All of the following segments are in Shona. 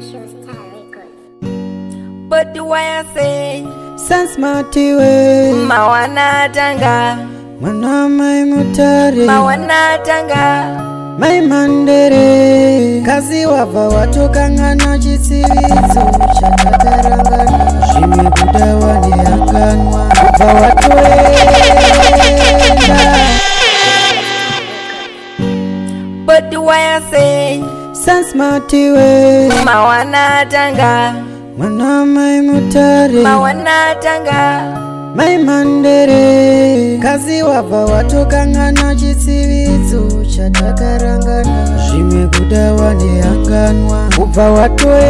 Special Star Records. But do I say Sansmati we Mawana tanga Mwana mai mutare Mawana tanga mai mandere Kazi wava watokangana chitsiridzo chatakarangana Zvimwe kuda waneanganwa Kubva watoenda But do I say Sansmati we Mawana tanga Mwana mai mutare Mawana tanga mai mandere Kazi wava watokangana chitsiridzo chatakarangana Zvimwe kuda waneanganwa Kubva watoenda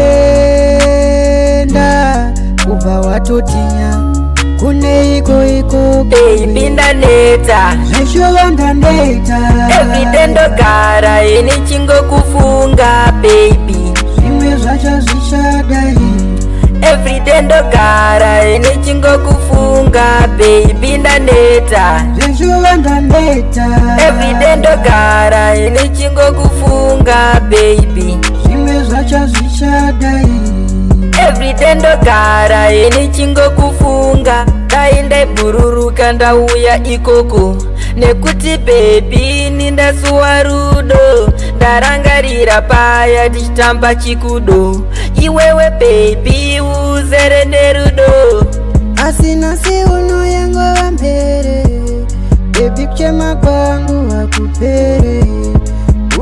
Kubva watotinya Kune iko Baby ndaneta Zveshova ndaneta Everyday ndogara ini chingo kufunga baby Zvimwe zvacho zvichadai Everyday ndogara ini chingo kufunga baby ndaneta Zveshova ndaneta Everyday ndogara ini chingo kufunga baby Zvimwe zvacho zvichadai Everyday ndogara ini chingo kufunga dai ndaibururuka ndauya ikoko nekuti baby nindasuwa rudo ndarangarira paya tichitamba chikudo iwewe baby uzere nerudo Asi nasi unoyangova mpere Baby kuchema kwangu hakupere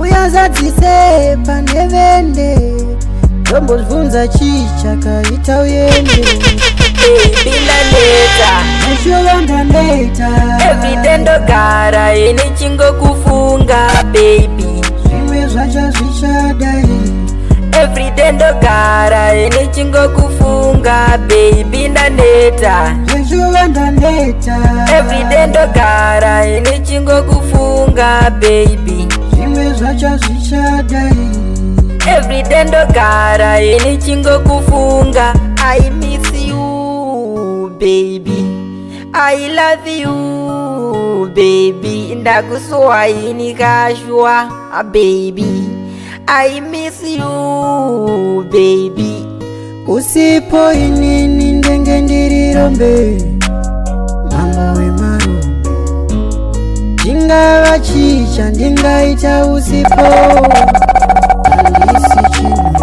Uyazadzise panevende Tombozvunza chichakaita uyende baby ndaneta Zveshova ndaneta Everyday ndogara ini chingo kufunga baby Zvimwe zvacho zvichadai Everyday ndogara ini chingo kufunga baby ndaneta Zveshova ndaneta Everyday ndogara ini chingo kufunga baby Zvimwe zvacho zvichadai Everyday ndogara ini chingo kufunga I miss you baby I love you baby ndakusowa ini kashwa baby I miss you baby Usipo inini ndenge ndirirombe Mambo wemarume Chingava chicha ndingaita usipo Handisi chino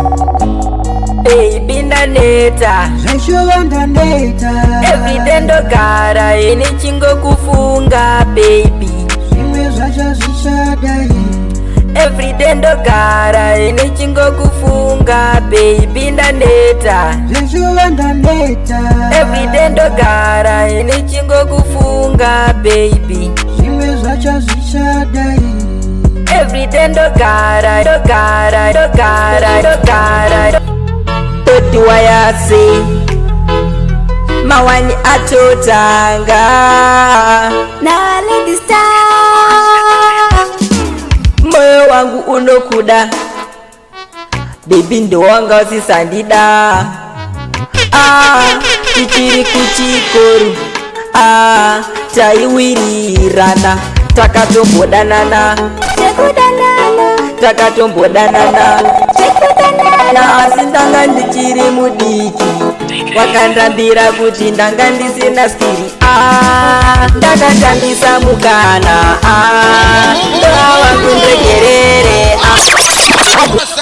baby ndaneta Zveshova ndaneta Everyday ndogara ini chingo kufunga baby Zvimwe zvacho zvichadai Everyday ndogara ini chingo kufunga baby ndaneta Zveshova ndaneta Everyday ndogara ini chingo kufunga baby Zvimwe zvacho zvichadai Everyday ndogara Toti wayase mawani atotanga na Lady Star moyo wangu unokuda baby ndo wanga usisandida tichiri kuchikoro taiwirirana takatombodanana na asi ndanga ndichiri mudiki wakandambira kuti ndanga ndisina skiri ndakatambisa mukana ndava kundegerere Special Star Records.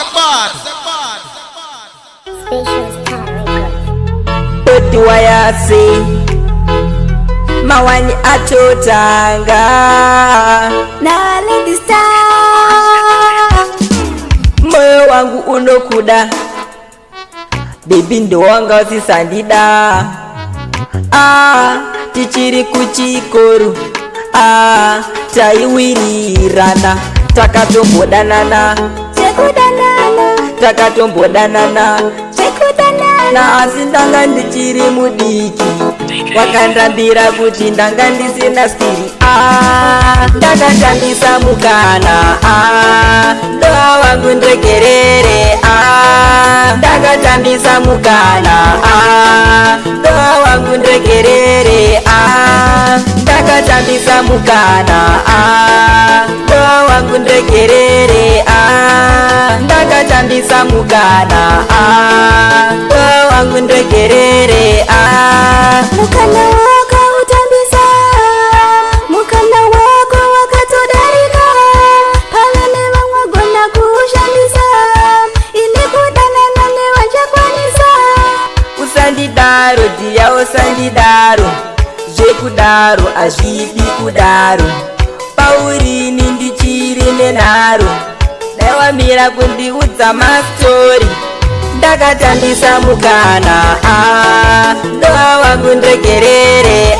toti wayase mawani atotanga na Lady Star moyo wangu unokuda baby ndo wanga usisandida tichiri kuchikoro taiwirirana takatombodanana na asi ndanga ndichiri mudiki wakandambira kuti ndanga ndisina skiri ndakatambisa mukana ndava kundegerere ndakatambisa mukana ndava kundegerere ndakatambisa mukana ndava wangu ndegerere ndakatambisa mukana doa wangu ndegerere mukana wako utambisa mukana wako wakatodarika pavene vamwagona kushandisa ili kudana nane wachakwanisa usandidaro diya usandidaro zvekudaro hazvidi kudaro paurini ndichiri nenharo daiwamira kundiudza mastori ndakatambisa mukana doa wangu ndegerere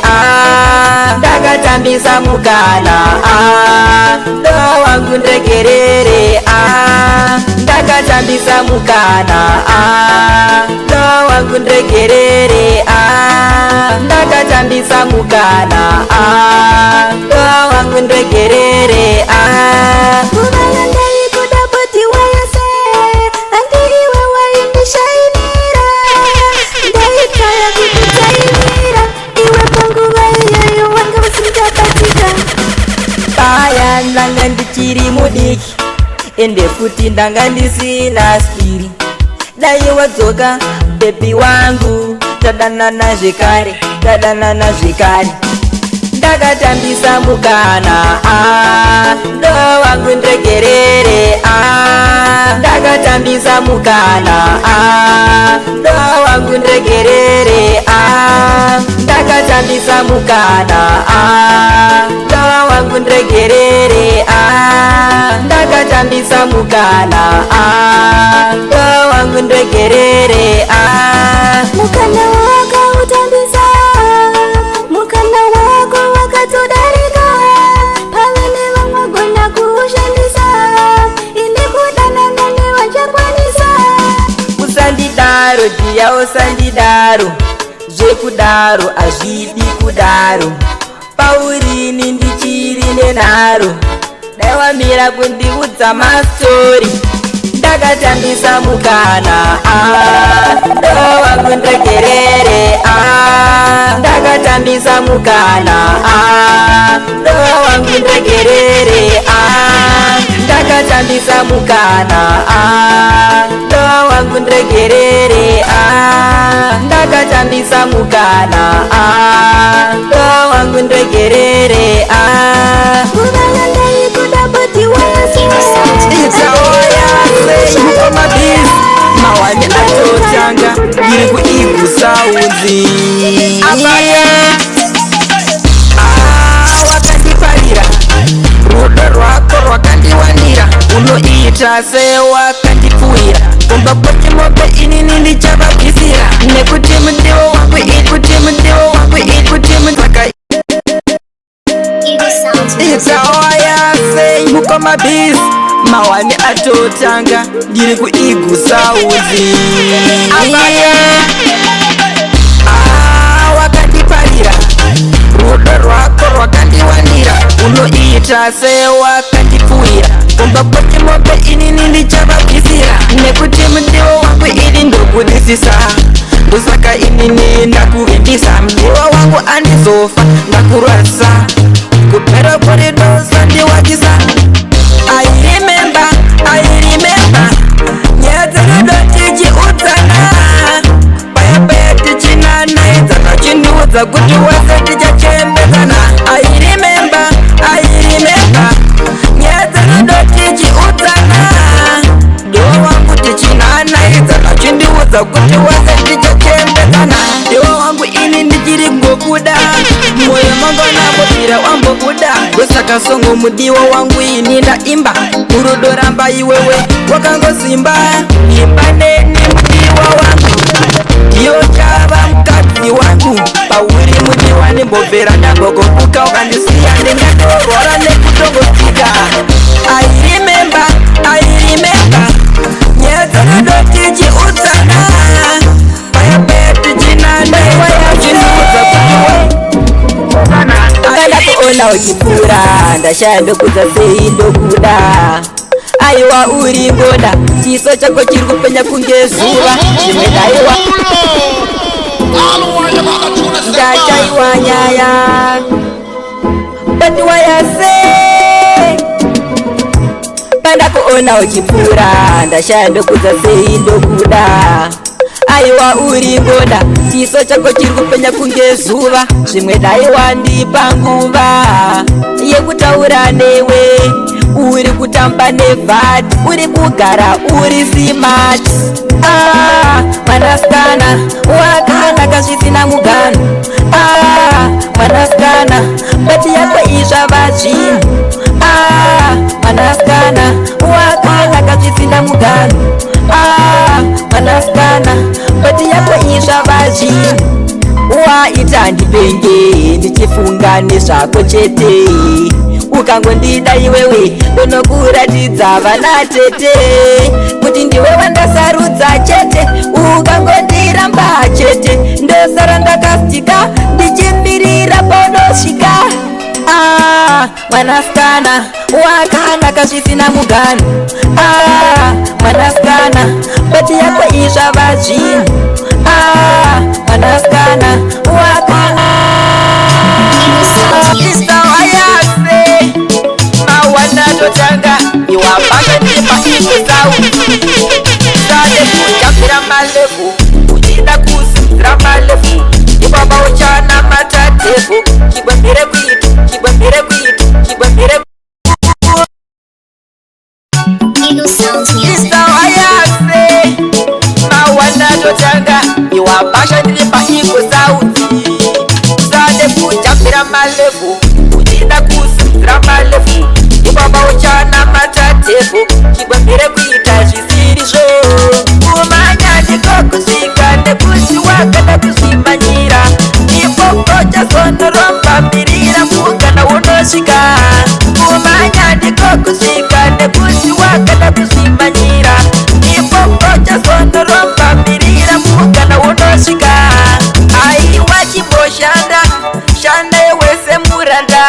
ndakatambisa mukana doa wangu ndegerere ndakatambisa mukana doa wangu ndegerere ndakatambisa mukana doa wangu ndegerere kuvalandai kudapotiwa yose andiiwe waindishainira ndaitaya kukutaimira iwe panguva iyoyo wanga usingabatika paya ndanga ndichiri mudiki ende futi ndanga ndisina skiri dai wadzoka bebi wangu tadanana zvekare ndakatambisa mukana doa wangu ndegerere ndakatambisa mukana doa wangu ndegerere ndakatambisa mukana doa wangu ndegerere ndakatambisa mukana doa wangu ndegerere mukana wako utambisa mukana wako wakatodarika pavene vamwagona kushandisa ili kudana nane wachakwanisa usandidaro diya usandidaro zvekudaro hazvidi kudaro paurini ndichiri nenharo daiwamira kundiudza mastori ndakatambisa mukana doa wangu ndegerere ndakatambisa mukana doa wangu ndegerere ndakatambisa mukana doa wangu ndegerere ndakatambisa mukana doa wangu ndegerere kuvalandai kudapotiwa yose mawani atotanga ndiri kuigusaudzi wakandiparira rudo rwako rwakandiwanira unoita sewakandipfuira kumba kwoti mobe inini ndichavabvisira nekuti mudiwo wangu ikuti mudiwo wangu ikuti mutaka itaoyase mukomabhisi mawani atotanga ndiri kuigusaudzi wakandiparira rudo rwako rwakandiwanira unoita sewakandipfuira kumba kwoti mobe inini ndichavabvisira nekuti mudiwo wangu ini ndokudisisa ndosaka inini ndakuvindisa mudiwo wangu andizofa ndakurwadzisa kupera kuridosa ndiwakisa I remember nyadzakadotichiudzana paya tichinana idzakachindiudza kuti wese tichachembedzana I remember nyadzakadotichiudzana ndiwo wangu tichinana idzakachindiudza kuti wese tichachembedzana ndiwo wangu ini ndichiri ngokuda moyo mangonambobvira wambobuda ndosaka songo mudiwo wangu ini ndaimba urudo ramba iwewe wakangozimba imba neni mudiwa wangu ndiyo chava mukadzi wangu pauri mudiwa nembobvera ndambogobuka ukandisiya ndingatorwara nekutongosika I remember nyadzakadotichiudzana paya tichinana idzakachindiudza kuti akanda kuona uchipfuura ndashaya ndokudza sei ndokuda aiwa uri ngoda chiso chako chiri kupenya kunge zuva zvimwe daiwa ndachaiwa nyaya batiwa yase Ndakanda kuona uchipura, ndashanda kuza sei ndokuda. Aiwa uri ngoda, chiso chako chiri kupenya kunge zuva. Zvimwe dai wandipa nguva yekutaura newe. Uri kutamba nevhati, uri kugara uri smart. Mwanasikana wakanaka zvisina mugano. Mwanasikana bati yako izvava zvinhu. Mwanasikana wakanaka zvisina mugano. Mwanasikana bati yako izvava zvinhu. Waita ndipenge ndichifunga nezvako chete. Ukangondida iwewe ndonokuratidza vana tete kuti ndiwe wandasarudza chete. Ukangondiramba chete ndosara ndakastika ndichimirira paunosvika. Mwanasikana wakanaka zvisina mugano. Mwanasikana bati yako izvava zvinhu. Mwanasikana wakanaka tanga iwapasha nipa ikusau. Sade kujambira malefu uchida kusimira malefu. Ibaba uchana matatefu kibambire kwitu, kibambire kwitu, kibambire kwitu. Isawayase mawana totanga iwapasha nipa ikusau. Sade kujambira malefu uchida kusimira malefu. Ibaba uchana matatefu kibambire kuita zvisirizvo. Kumanya ndikokusvika nekuti wakada kuzvimanyira. Ipopo chazonoromba mbirira mugana unosvika. Kumanya ndikokusvika nekuti wakada kuzvimanyira. Ipopo chazonoromba mbirira mugana unosvika. Aiwa chimboshanda shanda wese muranda.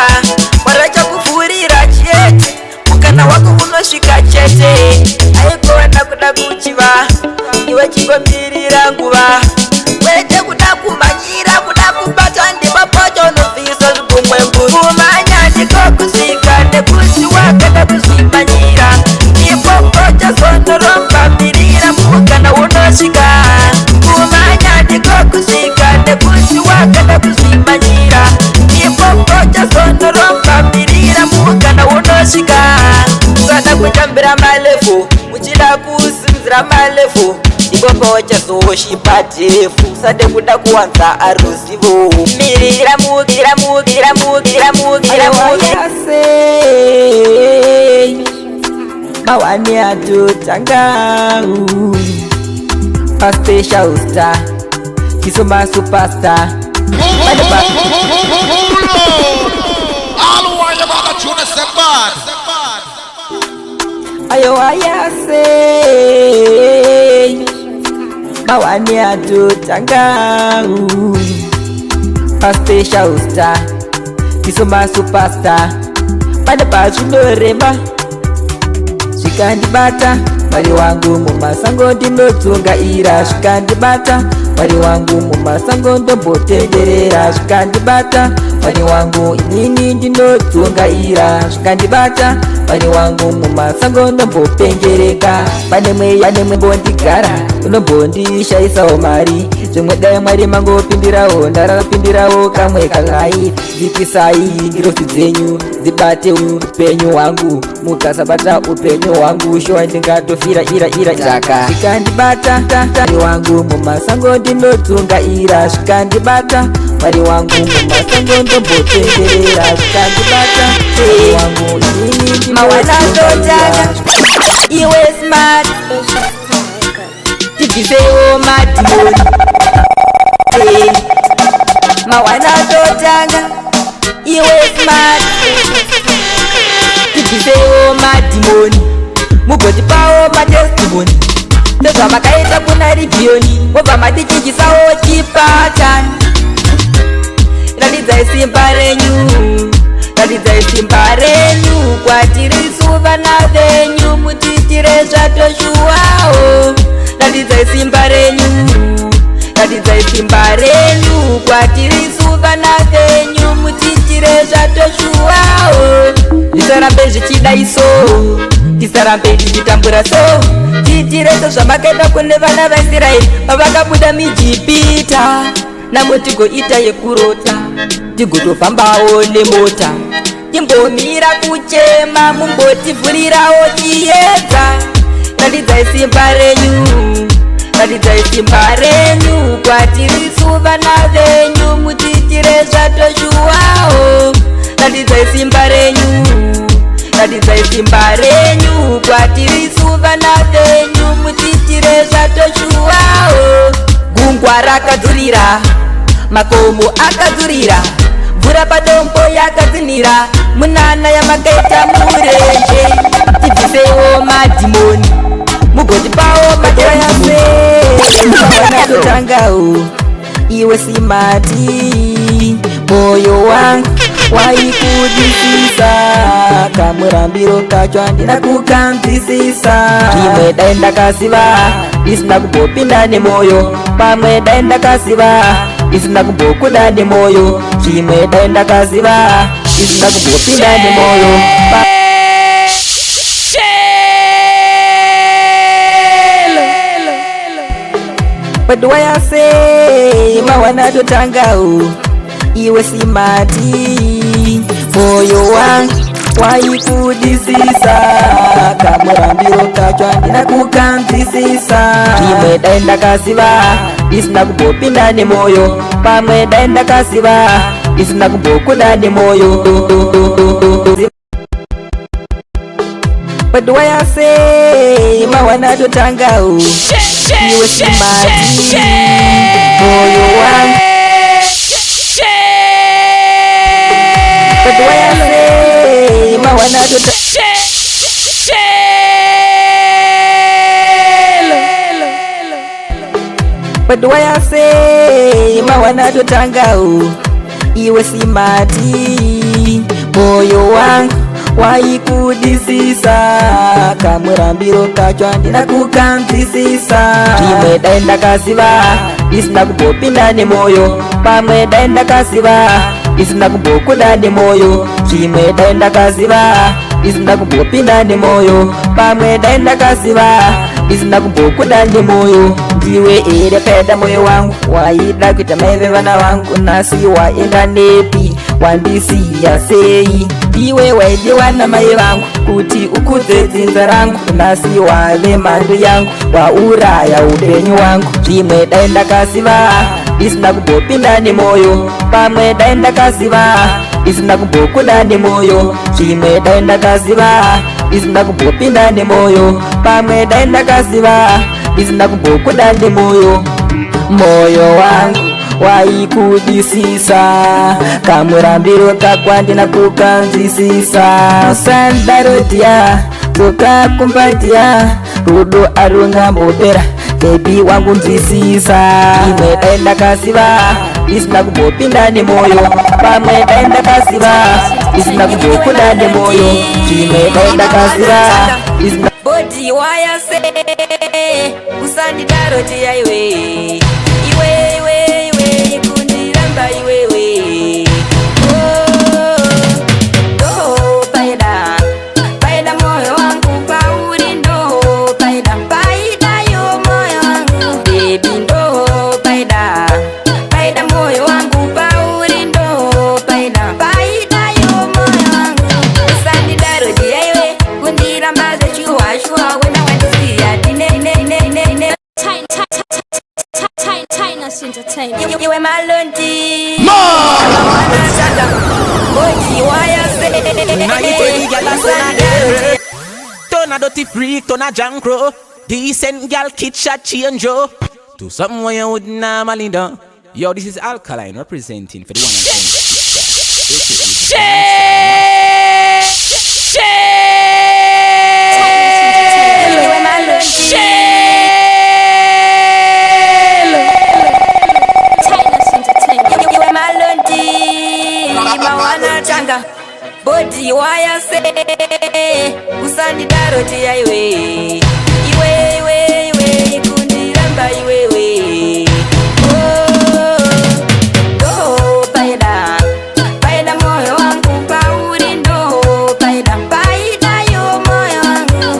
Warachakuvhurira chete mukana wako unosvika chete. Aikona kuda kuchiva iwe chingomirira nguva. Wete kuda kumanyira kuda kubata ndipapocho unobvisa zvibumwemburu. Kumanya ndikokusvika nekuti wakada kuzvimanyira. Ipopo chazonoromba mbirira mukana unosvika. Kumanya ndikokusvika nekuti wakada kuzvimanyira. Ipopo chazonoromba mbirira mukana unosvika. Ukada kutambira malefu uchida kusimira malefu. Ipopo chazoshipa tefu. Sade kuda kuwanza aruzivo. Mirira mugira mugira mugira mugira mugira. Mawani atotanga a special star. Kisoma superstar. Ayo ayase mawani atotanga a special star. Kisoma superstar. Pane pazvinorema zvikandibata. Mwari wangu mumasango ndinotsungaira. Zvikandibata Mwari wangu mumasango ndombotenderera. Zvikandibata Mwari wangu inini ndinotsungaira. Zvikandibata Mwari wangu mumasango ndombopengereka. Pane mwe mbondigara unombondishaisawo mari. Zvimwe dai Mwari mangopindirawo ndarapindirawo kamwe kangai. Zikisai ngirofi dzenyu dzibate upenyu hwangu. Mukasabata upenyu hwangu shuwa ndingatofira ira chaka. Zvikandibata Mwari wangu mumasango ndinotsungaira. Zvikandibata Mwari wangu mumasango ndombotenderera. Zvikandibata Mwari wangu inini mawanatotanga iwe smart. Tibisewo madimoni mawanatotanga iwe smart. Tibisewo madimoni mugotipawo matestimoni. Ndozvamakaita kuna ribhioni wobva matichichisawo chipatani. Ratidzai simba renyu, ratidzai simba renyu kwatiri suvana venyu. Mutiitire zvatoshuwawo. Ratidzai simba renyu, ratidzai simba renyu kwatiri suvana venyu. Mutiitire zvatoshuwawo. Zvisarambe zvichidaiso tisarambe tichitambura so tiitireso zvamakaita kune vana vaisraeri pavakabuda mijipita. Namo tigoita yekurota tigotofambawo nemota, timbomira kuchema mumbotivhurirawo chiedza. Ratidzai simba renyu, ratidzai simba renyu kwatirisu vana venyu, mutiitire zvatoshuwawo. Ratidzai simba renyu, ratidzai simba renyu kwatirisu vana venyu, mutiitire zvatoshuwawo. Gungwa rakadzurira, makomo akadzurira, mvura padombo yakadzinira, munana yamakaita murenje. Tibvisewo madhimoni mugotipawo madhara yase. Totangawo iwe simati, moyo wangu waikudisisa, kamurambiro kacho handina kukanzwisisa. Rimwe dai ndakaziva isina kumbopinda nemoyo, pamwe dai ndakaziva isina kumbokuda nemoyo. Rimwe dai ndakaziva isina kumbopinda nemoyo. What do I say? Mawana totangawo iwe simati, moyo wangu waikudisisa, kamurambiro kacho handina kukanzwisisa. Rimwe dai ndakaziva isina kumbopinda nemoyo, pamwe dai ndakaziva isina kumbokuda nemoyo. What do I say? Mawana totangawo iwe simati, moyo wangu. What do I say? Mawana What do I say? Mawana totangawo iwe simati, moyo wangu waikudisisa, kamurambiro kacho handina kukanzwisisa. Rimwe dai ndakaziva isina kumbopinda nemoyo, pamwe dai ndakaziva isina kumbokuda nemoyo. Rimwe dai ndakaziva isina kumbopinda nemoyo, pamwe dai ndakaziva isina kumbokuda nemoyo. Ndiwe ere peda moyo wangu, waida kuita maive vana vangu, nasi waenda nepi, wandisiya sei? Iwe waidiwa namai vangu kuti ukudze dzinza rangu, nasi wave mando yangu, wauraya upenyu wangu. Rimwe dai ndakaziva isina kumbopinda nemoyo, pamwe dai ndakaziva isina kumbokuda nemoyo. Rimwe dai ndakaziva isina kumbopinda nemoyo, pamwe dai ndakaziva isina kumbokuda nemoyo. Moyo wangu waikudisisa, kamurambiro kako handina kukanzwisisa. Usandarotia kukakumbatia, rudo arungambopera, bebi wangu nzwisisa. Rimwe dai ndakaziva isina kumbopinda nemoyo, pamwe dai ndakaziva isina kumbokuda nemoyo. Rimwe dai ndakaziva isina body wayase, usandarotia iwe iwe kundiramba iwewe. Oh, paida moyo wangu pauri, ndo paida yo moyo wangu baby, ndo paida moyo wangu pauri, ndo paida yo moyo wangu. Usandidaro diaiwe kundiramba zechuwashua, wena wandisiya dine iwe malonti Boji wayase Turn a dirty freak, turn a jankro, decent gal kitcha change yo to something where you would normally do. Yo, this is Alkaline representing for the one and body wayase usandidaro tia iwe kundiramba iwewe. Oh, paida moyo wangu pauri, ndo paida yo moyo wangu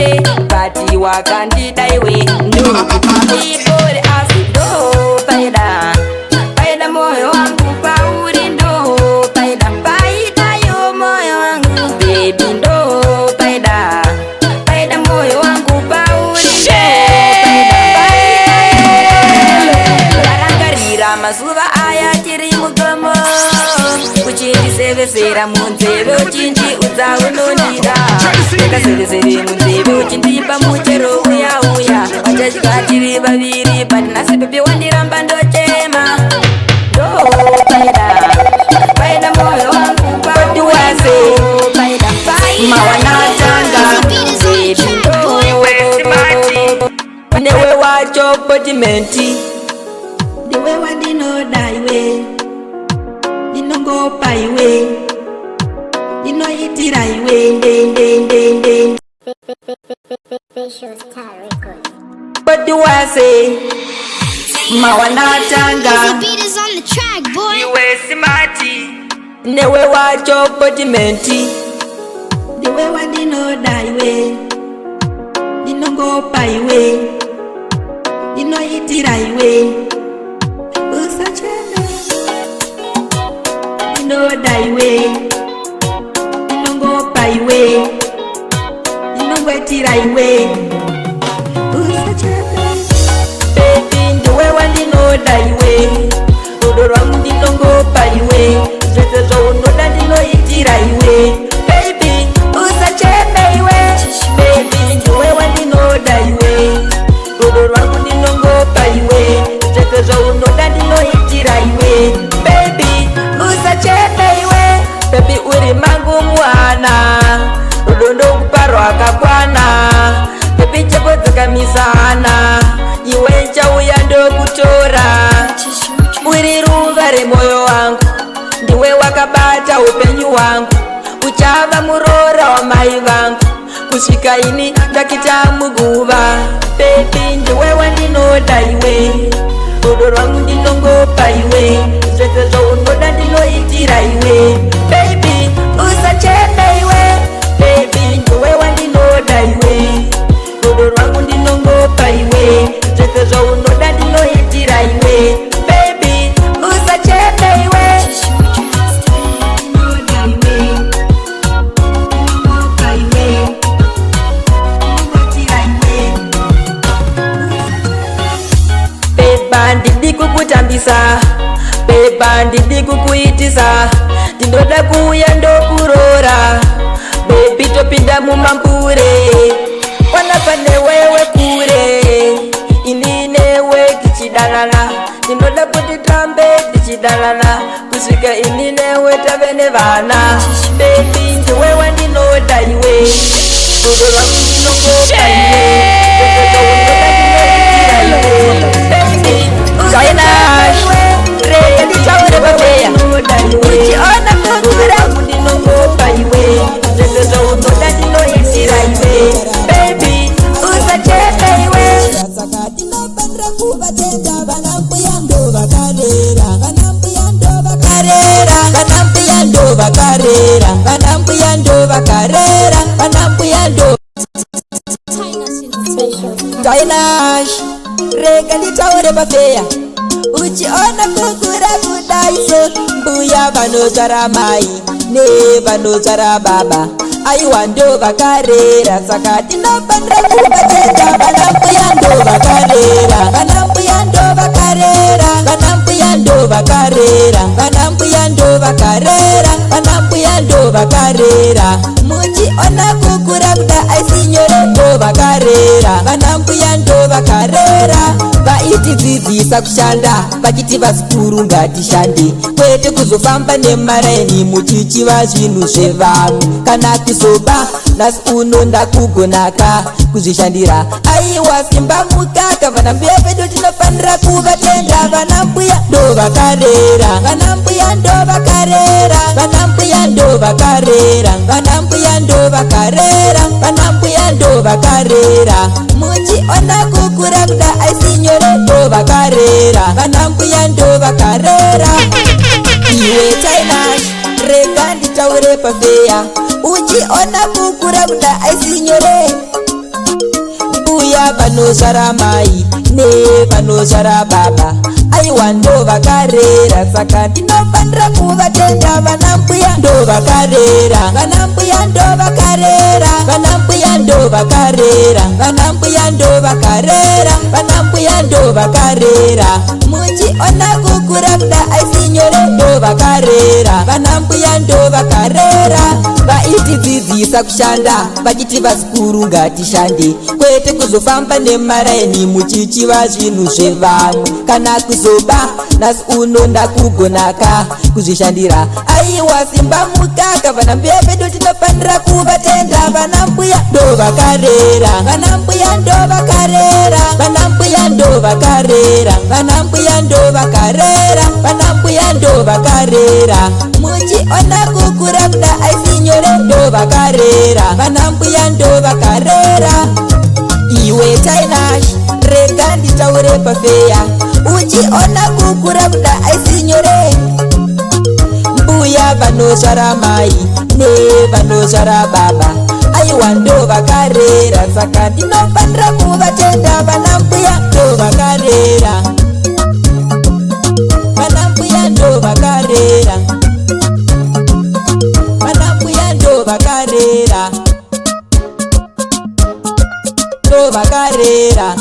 ure bati wakandida iwe ndokutibore asi ndo paida paida moyo wangu pauri ndo paida paida yo moyo wangu baby ndo paida paida moyo wangu pauri ndo paida mazuva aya tiri mugomo uchindisevesera munzeve uchindi udza unondida ndakasevesere munzeve uchindipa muchero uya uya wachadya tiri vaviri but nhasi pepe wandiramba ndochema ndo paida paida moyo wangu padiwase paida mawanatanga baby ndo newe wacho podimenti ndiwe wandinoda iwe ndinongopa iwe ndinoitira iwe padiwase mawanatanga iwe simati newe wacho podimenti ndiwe wandinoda iwe ndinongopa iwe ndinoitira iwe usachene ndinoda iwe ndinongopa iwe ndinongwetira iwe usachene baby ndiwe wandinoda iwe rudo rwangu ndinongopa iwe zvese zvaunoda ndinoitira iwe baby usachene iwe baby ndiwe wandinoda iwe rudo rwangu ndinongopa iwe zvese zvaunoda ndinoitira iwe baby usachene iwe baby uri mangu mwana rudo ndokupa rwakakwana baby cheko dzakamisana iwe chauya ndokutora uri ruva remoyo wangu ndiwe wakabata upenyu hwangu uchava murora wamai vangu kusvika ini ndakita muguva baby ndiwe wandinoda iwe rudo rwangu ndinongopa iwe zvese zvaunoda ndinoitira iwe baby usachene iwe baby ndiwe wandinoda iwe rudo rwangu ndinongopa iwe zvese zvaunoda ndinoitira iwe baby usachene iwe ndidi kukutambisa beba ndidi kukuitisa ndinoda kuuya ndokurora bebi topinda mumambure wanapa newewe kure ini newe tichidanana ndinoda kuti tambe tichidanana kusvika ini newe tave nevana bebi ndiwe wandinoda iwe rudo rwangu ndinongopa iwe rega nditaure papeya uchiona kukura ndinongopa iwe zvese zvaunoda ndinoitira iwe baby usachene iwe saka tinofanira kuvatenda vanambuya ndovakarera vanambuya ndovakarera vanambuya ndovakarera vanambuya ndovakarera vanambuya ndo Dainash rega nditaure papeya uchiona kukura kudaiso mbuya vanozvara mai nevanozvara baba aiwa ndovakarera saka tinofanira kuvatenda vanambuya ndovakarera vanambuya ndovakarera vanambuya ndovakarera vanambuya ndovakarera vanambuya ndovakarera muchiona kukura kuda aisinyore ndovakarera vanambuya ndovakarera vaitidzidzisa kushanda vachiti vasikuru ngatishande kwete kuzofamba nemaraini muchichiva zvinhu zvevanhu kana kuzoba nhasi uno ndakugonaka kuzvishandira aiwa simba mukaka vanambuya vedu tinofanira kuvatenda vanambuya ndovakarera vanambuya ndovakarera vanambuya ndovakarera vanambuya ndovakarera vanambuya ndovakarera muchiona kukura kuda aisinyore ndovakarera vanambuya ndovakarera iwe Tainash rega nditaure pafeya uchiona kukura kuda aisinyore vanozvara mai nevanozvara baba, aiwa ndo vakarera. Saka ndinofanira kuvatenda vanambuya ndo vakarera, vanambuya ndo vakarera, vanambuya ndo vakarera, vanambuya ndo vakarera, vanambuya ndo vakarera. Muchiona kukura kuda aisinyore ndo vakarera, vanambuya ndo vakarera. Vaitidzidzisa kushanda vachiti vasikuru ngatishande, kwete kuzofamba nemaraini muchichiva zvinhu zvevanhu. Kana kuzoba nasi uno ndakugonaka kuzvishandira, aiwa simba mukaka. Vanambuya vedu tinofanira kuvatenda, vanambuya ndo vakarera, vanambuya ndo vakarera, vanambuya ndo vakarera, vanambuya ndo vakarera, vanambuya ndo vakarera. Muchiona kukura kuda aisinyore ndo vakarera, vanambuya ndo vakarera. Iwe Tainash, rega nditaure pafeya, uchiona kukura kuda aisinyore. Mbuya vanozvara mai nevanozvara baba, aiwa ndo vakarera. Saka ndinofanira kuvatenda, vanambuya ndo vakarera, vanambuya ndo vakarera, vanambuya ndo vakarera, ndo vakarera.